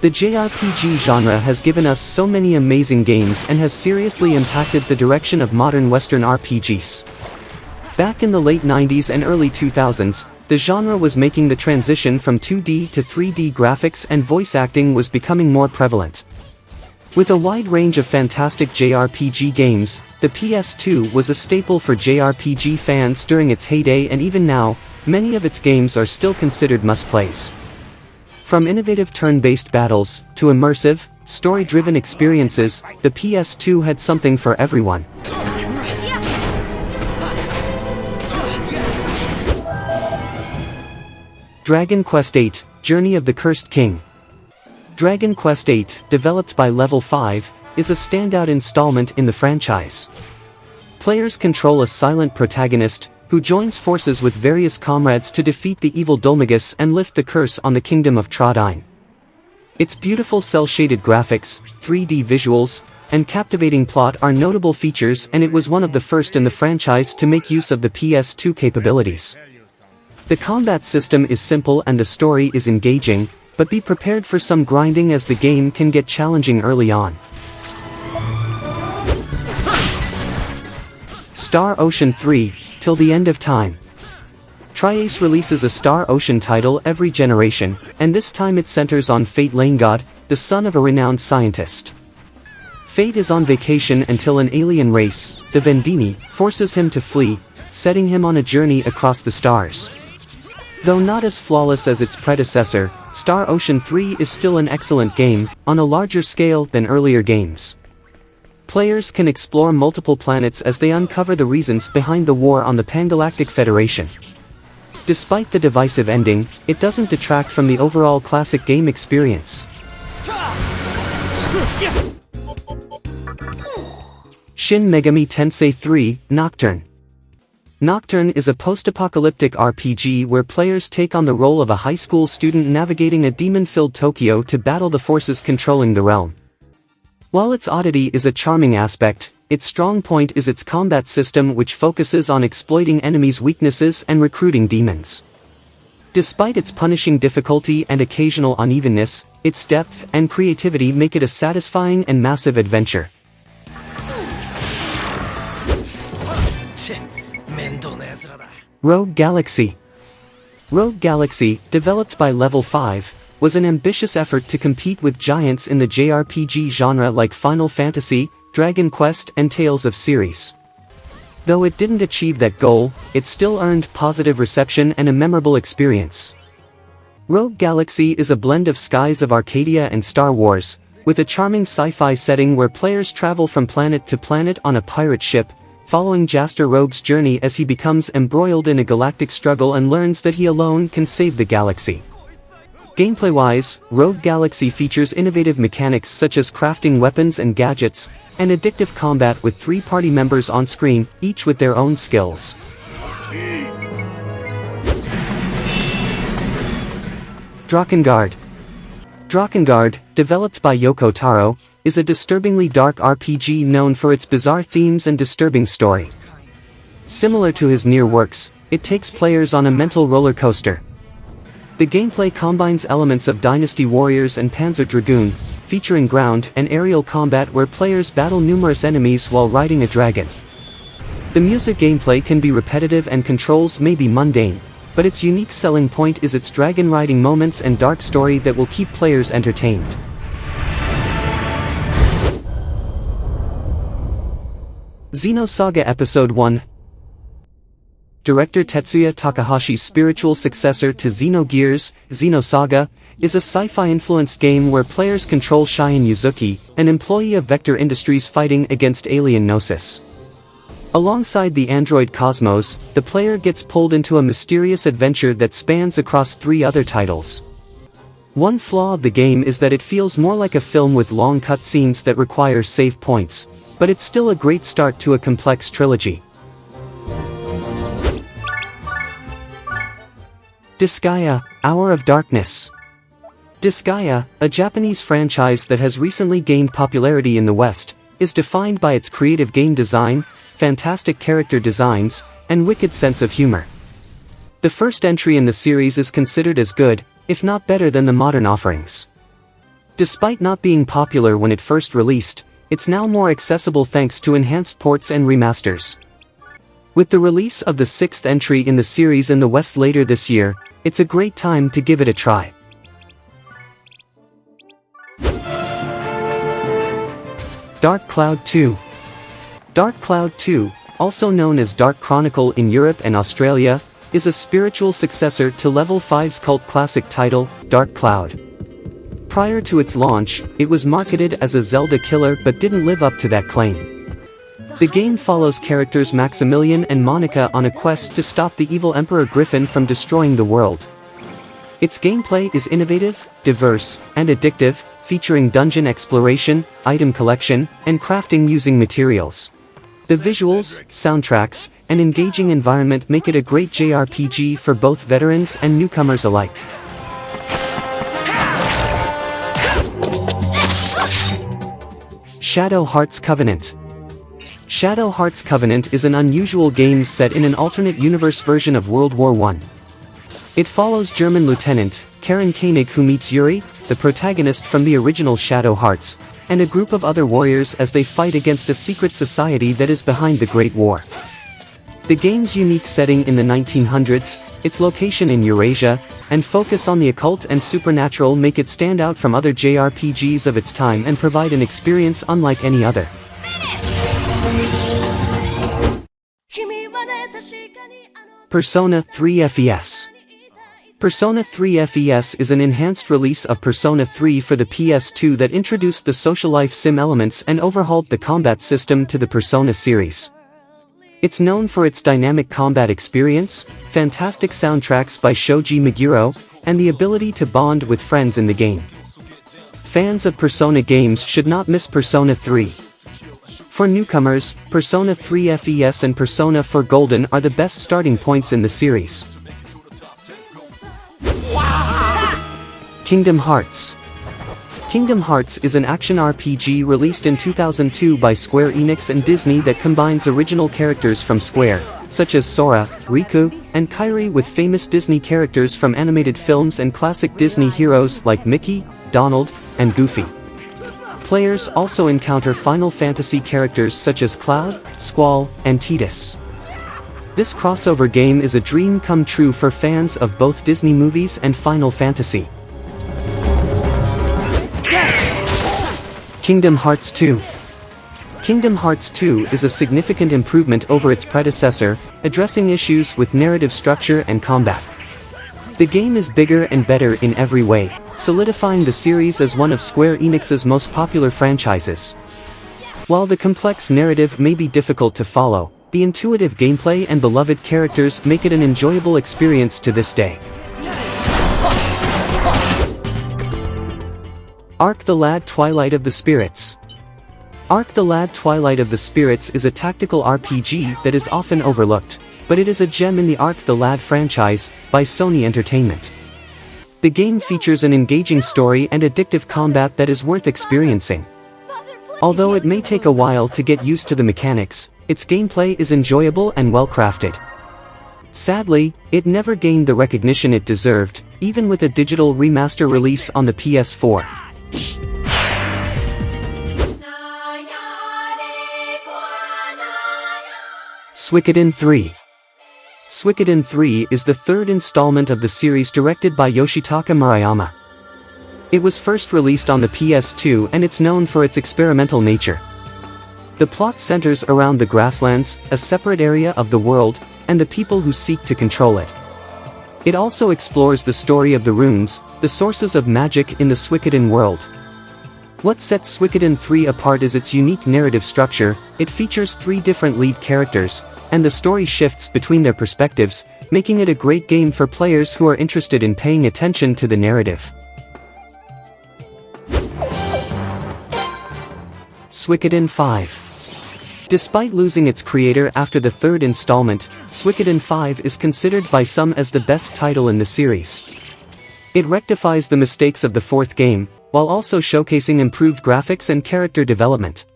The JRPG genre has given us so many amazing games and has seriously impacted the direction of modern Western RPGs. Back in the late 90s and early 2000s, the genre was making the transition from 2D to 3D graphics, and voice acting was becoming more prevalent. With a wide range of fantastic JRPG games, the PS2 was a staple for JRPG fans during its heyday, and even now, many of its games are still considered must-plays. From innovative turn-based battles, to immersive, story-driven experiences, the PS2 had something for everyone. Dragon Quest VIII, Journey of the Cursed King. Dragon Quest VIII, developed by Level 5, is a standout installment in the franchise. Players control a silent protagonist, who joins forces with various comrades to defeat the evil Dulmagus and lift the curse on the Kingdom of Trodine. Its beautiful cel-shaded graphics, 3D visuals, and captivating plot are notable features, and it was one of the first in the franchise to make use of the PS2 capabilities. The combat system is simple and the story is engaging, but be prepared for some grinding as the game can get challenging early on. Star Ocean 3, Till the End of Time. Tri-Ace releases a Star Ocean title every generation, and this time it centers on Fate Lanegod, the son of a renowned scientist. Fate is on vacation until an alien race, the Vendini, forces him to flee, setting him on a journey across the stars. Though not as flawless as its predecessor, Star Ocean 3 is still an excellent game, on a larger scale than earlier games. Players can explore multiple planets as they uncover the reasons behind the war on the Pangalactic Federation. Despite the divisive ending, it doesn't detract from the overall classic game experience. Shin Megami Tensei 3, Nocturne. Nocturne is a post-apocalyptic RPG where players take on the role of a high school student navigating a demon-filled Tokyo to battle the forces controlling the realm. While its oddity is a charming aspect, its strong point is its combat system, which focuses on exploiting enemies' weaknesses and recruiting demons. Despite its punishing difficulty and occasional unevenness, its depth and creativity make it a satisfying and massive adventure. Rogue Galaxy. Rogue Galaxy, developed by Level 5, was an ambitious effort to compete with giants in the JRPG genre like Final Fantasy, Dragon Quest, and Tales of Series. Though it didn't achieve that goal, it still earned positive reception and a memorable experience. Rogue Galaxy is a blend of Skies of Arcadia and Star Wars, with a charming sci-fi setting where players travel from planet to planet on a pirate ship, following Jaster Rogue's journey as he becomes embroiled in a galactic struggle and learns that he alone can save the galaxy. Gameplay-wise, Rogue Galaxy features innovative mechanics such as crafting weapons and gadgets, and addictive combat with 3 party members on screen, each with their own skills. Drakengard. Drakengard, developed by Yoko Taro, is a disturbingly dark RPG known for its bizarre themes and disturbing story. Similar to his Nier works, it takes players on a mental roller coaster. The gameplay combines elements of Dynasty Warriors and Panzer Dragoon, featuring ground and aerial combat where players battle numerous enemies while riding a dragon. The music gameplay can be repetitive and controls may be mundane, but its unique selling point is its dragon riding moments and dark story that will keep players entertained. Xenosaga Episode 1. Director Tetsuya Takahashi's spiritual successor to Xenogears, Xenosaga, is a sci-fi-influenced game where players control Cheyenne Yuzuki, an employee of Vector Industries fighting against alien Gnosis. Alongside the android Cosmos, the player gets pulled into a mysterious adventure that spans across 3 other titles. One flaw of the game is that it feels more like a film with long cutscenes that require save points, but it's still a great start to a complex trilogy. Disgaea, Hour of Darkness. Disgaea, a Japanese franchise that has recently gained popularity in the West, is defined by its creative game design, fantastic character designs, and wicked sense of humor. The first entry in the series is considered as good, if not better than the modern offerings. Despite not being popular when it first released, it's now more accessible thanks to enhanced ports and remasters. With the release of the 6th entry in the series in the West later this year, it's a great time to give it a try. Dark Cloud 2. Dark Cloud 2, also known as Dark Chronicle in Europe and Australia, is a spiritual successor to Level 5's cult classic title, Dark Cloud. Prior to its launch, it was marketed as a Zelda killer but didn't live up to that claim. The game follows characters Maximilian and Monica on a quest to stop the evil Emperor Griffin from destroying the world. Its gameplay is innovative, diverse, and addictive, featuring dungeon exploration, item collection, and crafting using materials. The visuals, soundtracks, and engaging environment make it a great JRPG for both veterans and newcomers alike. Shadow Hearts Covenant. Shadow Hearts Covenant is an unusual game set in an alternate universe version of World War I. It follows German Lieutenant Karen Koenig, who meets Yuri, the protagonist from the original Shadow Hearts, and a group of other warriors as they fight against a secret society that is behind the Great War. The game's unique setting in the 1900s, its location in Eurasia, and focus on the occult and supernatural make it stand out from other JRPGs of its time and provide an experience unlike any other. Persona 3 FES. Persona 3 FES is an enhanced release of Persona 3 for the PS2 that introduced the social life sim elements and overhauled the combat system to the Persona series. It's known for its dynamic combat experience, fantastic soundtracks by Shoji Meguro, and the ability to bond with friends in the game. Fans of Persona games should not miss Persona 3. For newcomers, Persona 3 FES and Persona 4 Golden are the best starting points in the series. Kingdom Hearts. Kingdom Hearts is an action RPG released in 2002 by Square Enix and Disney that combines original characters from Square, such as Sora, Riku, and Kairi, with famous Disney characters from animated films and classic Disney heroes like Mickey, Donald, and Goofy. Players also encounter Final Fantasy characters such as Cloud, Squall, and Tidus. This crossover game is a dream come true for fans of both Disney movies and Final Fantasy. Kingdom Hearts 2. Kingdom Hearts 2 is a significant improvement over its predecessor, addressing issues with narrative structure and combat. The game is bigger and better in every way, solidifying the series as one of Square Enix's most popular franchises. While the complex narrative may be difficult to follow, the intuitive gameplay and beloved characters make it an enjoyable experience to this day. Arc the Lad Twilight of the Spirits. Arc the Lad Twilight of the Spirits is a tactical RPG that is often overlooked, but it is a gem in the Arc the Lad franchise, by Sony Entertainment. The game features an engaging story and addictive combat that is worth experiencing. Although it may take a while to get used to the mechanics, its gameplay is enjoyable and well-crafted. Sadly, it never gained the recognition it deserved, even with a digital remaster release on the PS4. Suikoden 3. Suikoden 3 is the third installment of the series directed by Yoshitaka Murayama. It was first released on the PS2 and it's known for its experimental nature. The plot centers around the Grasslands, a separate area of the world, and the people who seek to control it. It also explores the story of the runes, the sources of magic in the Suikoden world. What sets Suikoden 3 apart is its unique narrative structure. It features 3 different lead characters, and the story shifts between their perspectives, making it a great game for players who are interested in paying attention to the narrative. Suikoden 5. Despite losing its creator after the third installment, Suikoden 5 is considered by some as the best title in the series. It rectifies the mistakes of the fourth game, while also showcasing improved graphics and character development.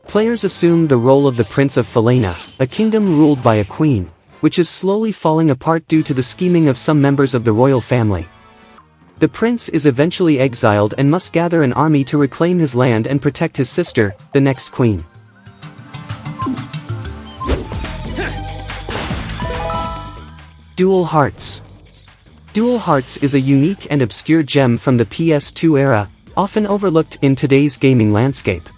Players assume the role of the Prince of Falena, a kingdom ruled by a queen, which is slowly falling apart due to the scheming of some members of the royal family. The prince is eventually exiled and must gather an army to reclaim his land and protect his sister, the next queen. Dual Hearts. Dual Hearts is a unique and obscure gem from the PS2 era, often overlooked in today's gaming landscape.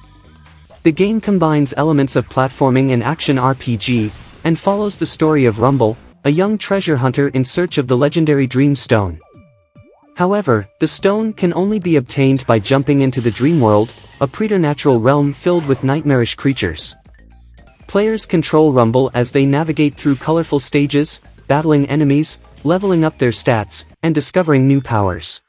The game combines elements of platforming and action RPG, and follows the story of Rumble, a young treasure hunter in search of the legendary Dream Stone. However, the stone can only be obtained by jumping into the Dream World, a preternatural realm filled with nightmarish creatures. Players control Rumble as they navigate through colorful stages, battling enemies, leveling up their stats, and discovering new powers.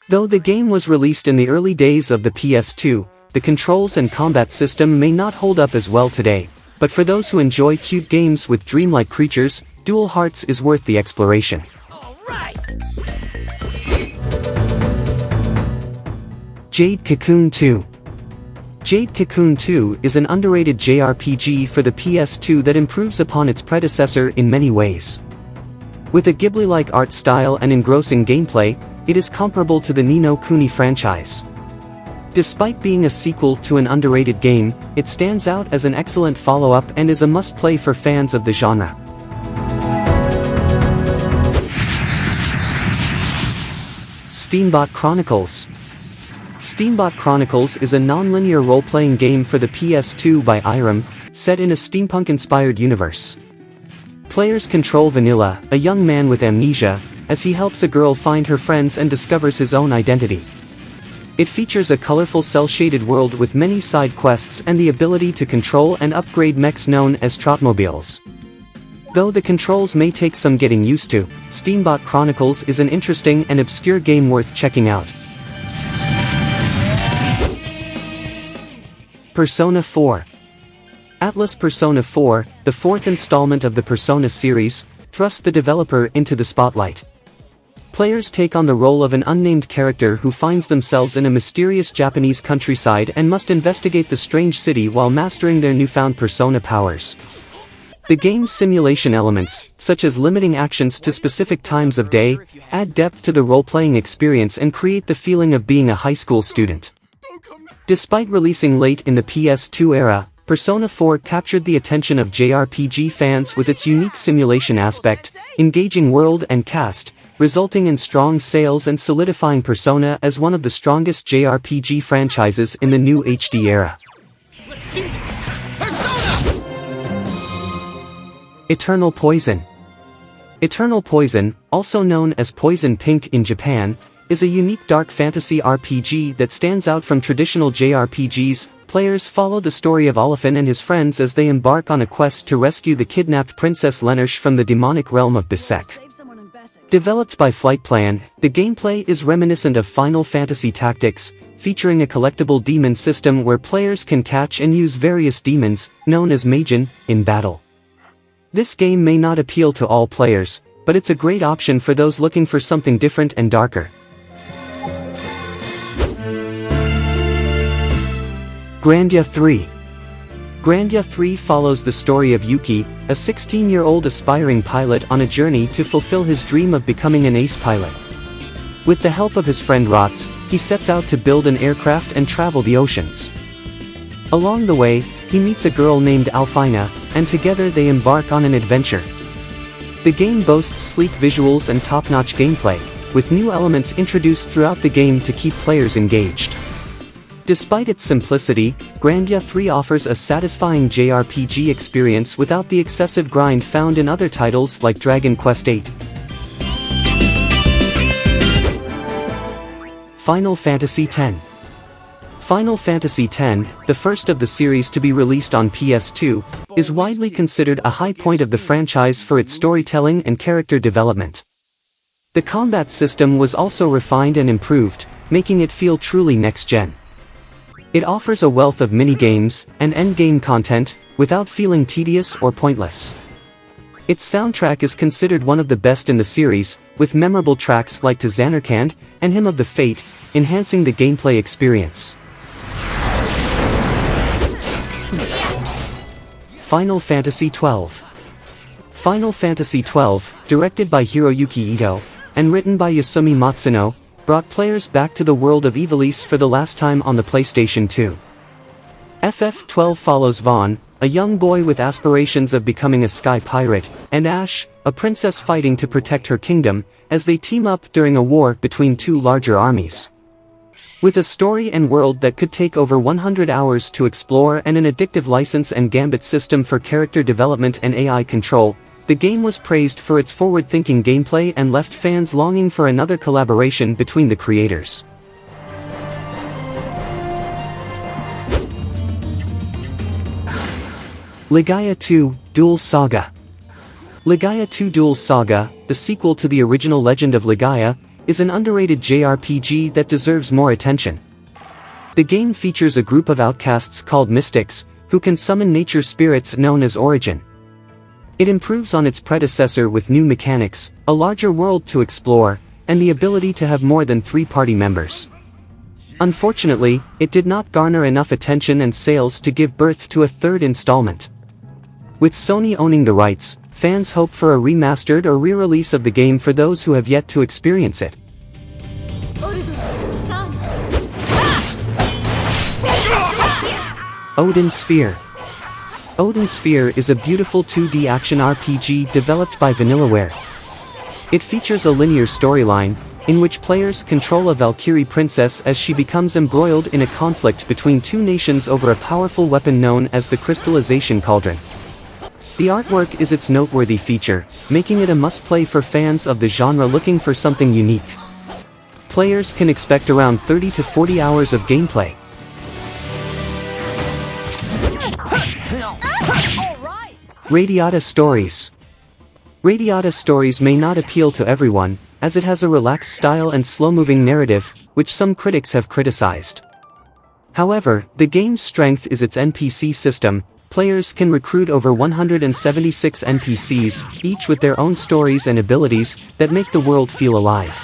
Though the game was released in the early days of the PS2, the controls and combat system may not hold up as well today, but for those who enjoy cute games with dreamlike creatures, Dual Hearts is worth the exploration. Alright! Jade Cocoon 2. Jade Cocoon 2 is an underrated JRPG for the PS2 that improves upon its predecessor in many ways. With a Ghibli-like art style and engrossing gameplay, it is comparable to the Ni no Kuni franchise. Despite being a sequel to an underrated game, it stands out as an excellent follow-up and is a must-play for fans of the genre. Steambot Chronicles. Steambot Chronicles is a non-linear role-playing game for the PS2 by Irem, set in a steampunk-inspired universe. Players control Vanilla, a young man with amnesia, as he helps a girl find her friends and discovers his own identity. It features a colorful cel-shaded world with many side quests and the ability to control and upgrade mechs known as Trotmobiles. Though the controls may take some getting used to, Steambot Chronicles is an interesting and obscure game worth checking out. Persona 4. Atlus Persona 4, the fourth installment of the Persona series, thrusts the developer into the spotlight. Players take on the role of an unnamed character who finds themselves in a mysterious Japanese countryside and must investigate the strange city while mastering their newfound persona powers. The game's simulation elements, such as limiting actions to specific times of day, add depth to the role-playing experience and create the feeling of being a high school student. Despite releasing late in the PS2 era, Persona 4 captured the attention of JRPG fans with its unique simulation aspect, engaging world and cast, resulting in strong sales and solidifying Persona as one of the strongest JRPG franchises in the new HD era. Let's do this! Persona! Eternal Poison. Eternal Poison, also known as Poison Pink in Japan, is a unique dark fantasy RPG that stands out from traditional JRPGs. Players follow the story of Olafin and his friends as they embark on a quest to rescue the kidnapped Princess Lenesh from the demonic realm of Bisek. Developed by Flightplan, the gameplay is reminiscent of Final Fantasy Tactics, featuring a collectible demon system where players can catch and use various demons, known as Magen, in battle. This game may not appeal to all players, but it's a great option for those looking for something different and darker. Grandia 3. Grandia 3 follows the story of Yuki, a 16-year-old aspiring pilot on a journey to fulfill his dream of becoming an ace pilot. With the help of his friend Rots, he sets out to build an aircraft and travel the oceans. Along the way, he meets a girl named Alfina, and together they embark on an adventure. The game boasts sleek visuals and top-notch gameplay, with new elements introduced throughout the game to keep players engaged. Despite its simplicity, Grandia 3 offers a satisfying JRPG experience without the excessive grind found in other titles like Dragon Quest VIII. Final Fantasy X. Final Fantasy X, the first of the series to be released on PS2, is widely considered a high point of the franchise for its storytelling and character development. The combat system was also refined and improved, making it feel truly next-gen. It offers a wealth of mini-games and endgame content, without feeling tedious or pointless. Its soundtrack is considered one of the best in the series, with memorable tracks like To Xanarkand and Hymn of the Fate, enhancing the gameplay experience. Final Fantasy XII. Final Fantasy XII, directed by Hiroyuki Ito, and written by Yasumi Matsuno, brought players back to the world of Ivalice for the last time on the PlayStation 2. FF12 follows Vaughn, a young boy with aspirations of becoming a sky pirate, and Ash, a princess fighting to protect her kingdom, as they team up during a war between two larger armies. With a story and world that could take over 100 hours to explore and an addictive license and gambit system for character development and AI control, the game was praised for its forward-thinking gameplay and left fans longing for another collaboration between the creators. Legaia 2: Duel Saga. Legaia 2: Duel Saga, the sequel to the original Legend of Legaia, is an underrated JRPG that deserves more attention. The game features a group of outcasts called mystics, who can summon nature spirits known as Origin. It improves on its predecessor with new mechanics, a larger world to explore, and the ability to have more than 3 party members. Unfortunately, it did not garner enough attention and sales to give birth to a third installment. With Sony owning the rights, fans hope for a remastered or re-release of the game for those who have yet to experience it. Odin Sphere. Odin Sphere is a beautiful 2D action RPG developed by Vanillaware. It features a linear storyline, in which players control a Valkyrie princess as she becomes embroiled in a conflict between two nations over a powerful weapon known as the Crystallization Cauldron. The artwork is its noteworthy feature, making it a must-play for fans of the genre looking for something unique. Players can expect around 30 to 40 hours of gameplay. Radiata Stories. Radiata Stories may not appeal to everyone, as it has a relaxed style and slow-moving narrative, which some critics have criticized. However, the game's strength is its NPC system. Players can recruit over 176 NPCs, each with their own stories and abilities, that make the world feel alive.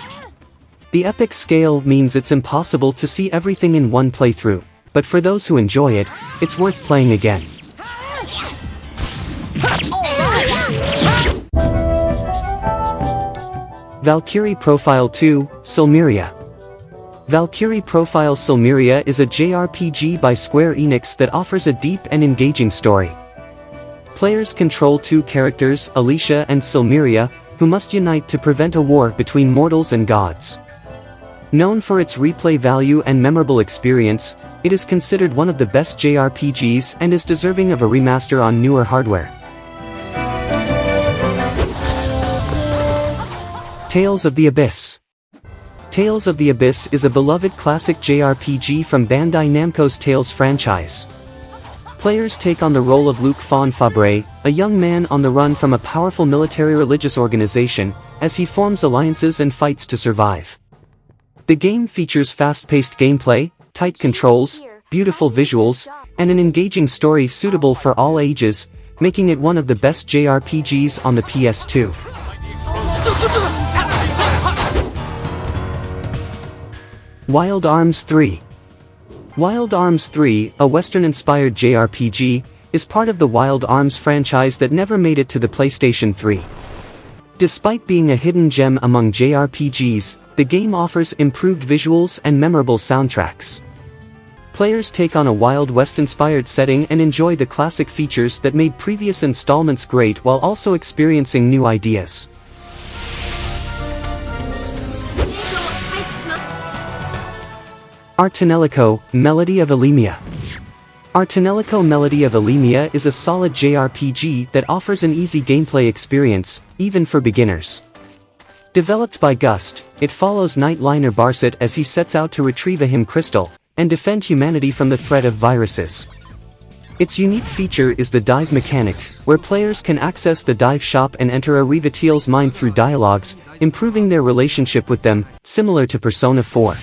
The epic scale means it's impossible to see everything in one playthrough, but for those who enjoy it, it's worth playing again. Valkyrie Profile 2: Silmeria. Valkyrie Profile Silmeria is a JRPG by Square Enix that offers a deep and engaging story. Players control 2 characters, Alicia and Silmeria, who must unite to prevent a war between mortals and gods. Known for its replay value and memorable experience, it is considered one of the best JRPGs and is deserving of a remaster on newer hardware. Tales of the Abyss. Tales of the Abyss is a beloved classic JRPG from Bandai Namco's Tales franchise. Players take on the role of Luc Fabre, a young man on the run from a powerful military religious organization, as he forms alliances and fights to survive. The game features fast-paced gameplay, tight controls, beautiful visuals, and an engaging story suitable for all ages, making it one of the best JRPGs on the PS2. Wild Arms 3. Wild Arms 3, a Western-inspired JRPG, is part of the Wild Arms franchise that never made it to the PlayStation 3. Despite being a hidden gem among JRPGs, the game offers improved visuals and memorable soundtracks. Players take on a Wild West-inspired setting and enjoy the classic features that made previous installments great while also experiencing new ideas. Tonelico, Melody of Elemia. Tonelico Melody of Elemia is a solid JRPG that offers an easy gameplay experience, even for beginners. Developed by Gust, it follows Nightliner Barset as he sets out to retrieve a Him Crystal, and defend humanity from the threat of viruses. Its unique feature is the dive mechanic, where players can access the dive shop and enter a Rivatel's mind through dialogues, improving their relationship with them, similar to Persona 4.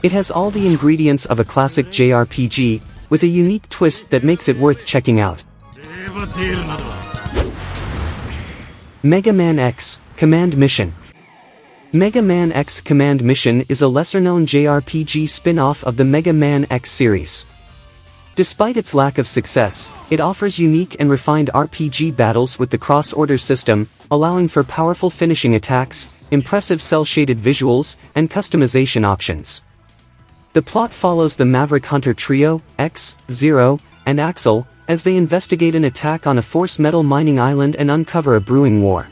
It has all the ingredients of a classic JRPG, with a unique twist that makes it worth checking out. Mega Man X: Command Mission. Mega Man X: Command Mission is a lesser-known JRPG spin-off of the Mega Man X series. Despite its lack of success, it offers unique and refined RPG battles with the cross-order system, allowing for powerful finishing attacks, impressive cel-shaded visuals, and customization options. The plot follows the Maverick Hunter trio, X, Zero, and Axel, as they investigate an attack on a force metal mining island and uncover a brewing war.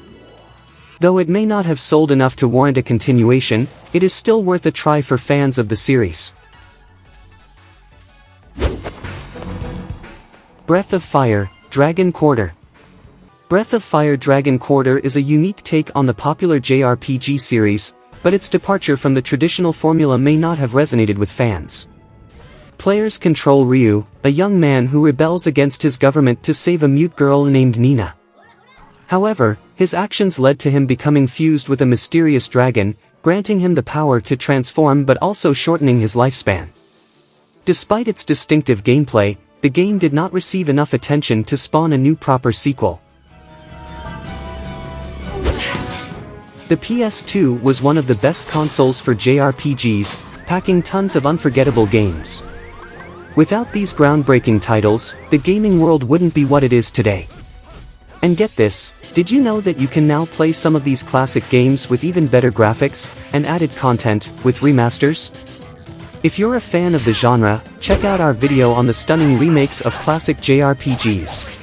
Though it may not have sold enough to warrant a continuation, it is still worth a try for fans of the series. Breath of Fire, Dragon Quarter. Breath of Fire Dragon Quarter is a unique take on the popular JRPG series, but its departure from the traditional formula may not have resonated with fans. Players control Ryu, a young man who rebels against his government to save a mute girl named Nina. However, his actions led to him becoming fused with a mysterious dragon, granting him the power to transform but also shortening his lifespan. Despite its distinctive gameplay, the game did not receive enough attention to spawn a new proper sequel. The PS2 was one of the best consoles for JRPGs, packing tons of unforgettable games. Without these groundbreaking titles, the gaming world wouldn't be what it is today. And get this, did you know that you can now play some of these classic games with even better graphics, and added content, with remasters? If you're a fan of the genre, check out our video on the stunning remakes of classic JRPGs.